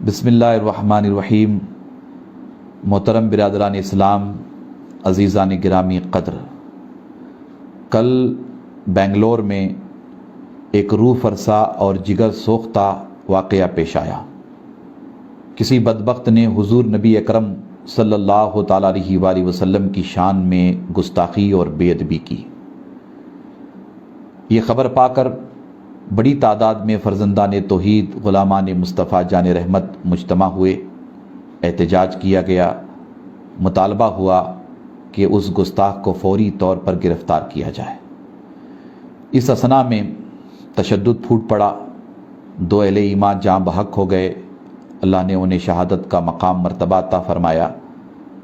بسم اللہ الرحمن الرحیم۔ محترم برادران اسلام، عزیزان گرامی قدر، کل بنگلور میں ایک روح فرسا اور جگر سوختہ واقعہ پیش آیا۔ کسی بدبخت نے حضور نبی اکرم صلی اللہ تعالیٰ علیہ وآلہ وسلم کی شان میں گستاخی اور بے ادبی کی۔ یہ خبر پا کر بڑی تعداد میں فرزندان توحید، غلامان مصطفیٰ جان رحمت مجتمع ہوئے، احتجاج کیا گیا، مطالبہ ہوا کہ اس گستاخ کو فوری طور پر گرفتار کیا جائے۔ اس اثنا میں تشدد پھوٹ پڑا، 2 اہل ایمان جاں بحق ہو گئے، اللہ نے انہیں شہادت کا مقام مرتبہ عطا فرمایا،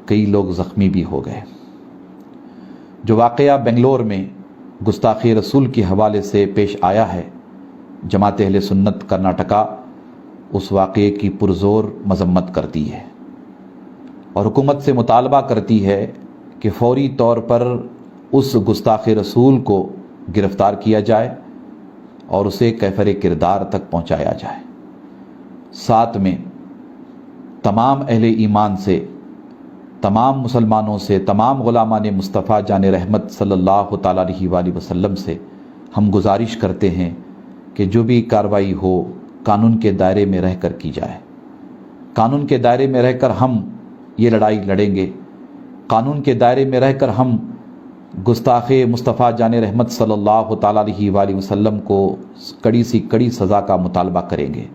کئی لوگ زخمی بھی ہو گئے۔ جو واقعہ بنگلور میں گستاخی رسول کے حوالے سے پیش آیا ہے، جماعت اہل سنت کرناٹکا اس واقعے کی پرزور مذمت کرتی ہے اور حکومت سے مطالبہ کرتی ہے کہ فوری طور پر اس گستاخ رسول کو گرفتار کیا جائے اور اسے کیفر کردار تک پہنچایا جائے۔ ساتھ میں تمام اہل ایمان سے، تمام مسلمانوں سے، تمام غلامان مصطفیٰ جان رحمت صلی اللہ تعالیٰ علیہ وآلہ وسلم سے ہم گزارش کرتے ہیں کہ جو بھی کارروائی ہو قانون کے دائرے میں رہ کر کی جائے۔ قانون کے دائرے میں رہ کر ہم یہ لڑائی لڑیں گے، قانون کے دائرے میں رہ کر ہم گستاخ مصطفیٰ جان رحمت صلی اللہ تعالیٰ علیہ وآلہ وسلم کو کڑی سی کڑی سزا کا مطالبہ کریں گے۔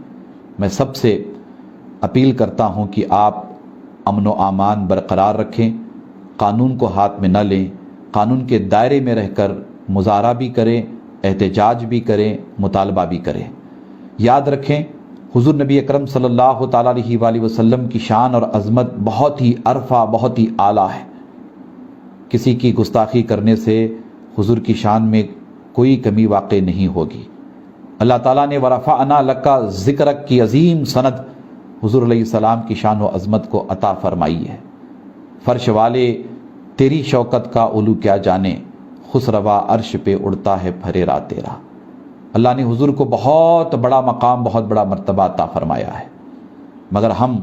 میں سب سے اپیل کرتا ہوں کہ آپ امن و امان برقرار رکھیں، قانون کو ہاتھ میں نہ لیں، قانون کے دائرے میں رہ کر مظاہرہ بھی کریں، احتجاج بھی کریں، مطالبہ بھی کریں۔ یاد رکھیں، حضور نبی اکرم صلی اللہ تعالیٰ علیہ وآلہ وسلم کی شان اور عظمت بہت ہی عرفہ، بہت ہی اعلیٰ ہے۔ کسی کی گستاخی کرنے سے حضور کی شان میں کوئی کمی واقع نہیں ہوگی۔ اللہ تعالیٰ نے وَرَفَعْنَا لَكَ ذِكْرَكَ کی عظیم سند حضور علیہ السلام کی شان و عظمت کو عطا فرمائی ہے۔ فرش والے تیری شوکت کا علو کیا جانے، خسروا عرش پہ اڑتا ہے پھریرا تیرا۔ اللہ نے حضور کو بہت بڑا مقام، بہت بڑا مرتبہ عطا فرمایا ہے، مگر ہم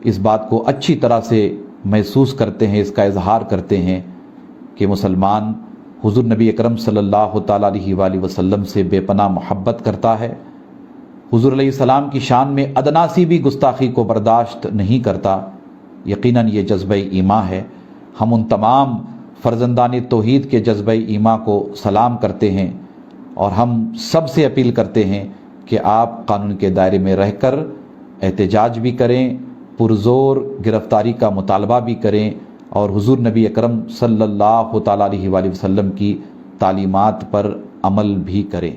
اس بات کو اچھی طرح سے محسوس کرتے ہیں، اس کا اظہار کرتے ہیں کہ مسلمان حضور نبی اکرم صلی اللہ تعالیٰ علیہ وآلہ وسلم سے بے پناہ محبت کرتا ہے، حضور علیہ السلام کی شان میں ادنا سی بھی گستاخی کو برداشت نہیں کرتا۔ یقیناً یہ جذبہ ایمان ہے۔ ہم ان تمام فرزندان توحید کے جذبہ ایمان کو سلام کرتے ہیں اور ہم سب سے اپیل کرتے ہیں کہ آپ قانون کے دائرے میں رہ کر احتجاج بھی کریں، پرزور گرفتاری کا مطالبہ بھی کریں اور حضور نبی اکرم صلی اللہ تعالیٰ علیہ وآلہ وسلم کی تعلیمات پر عمل بھی کریں۔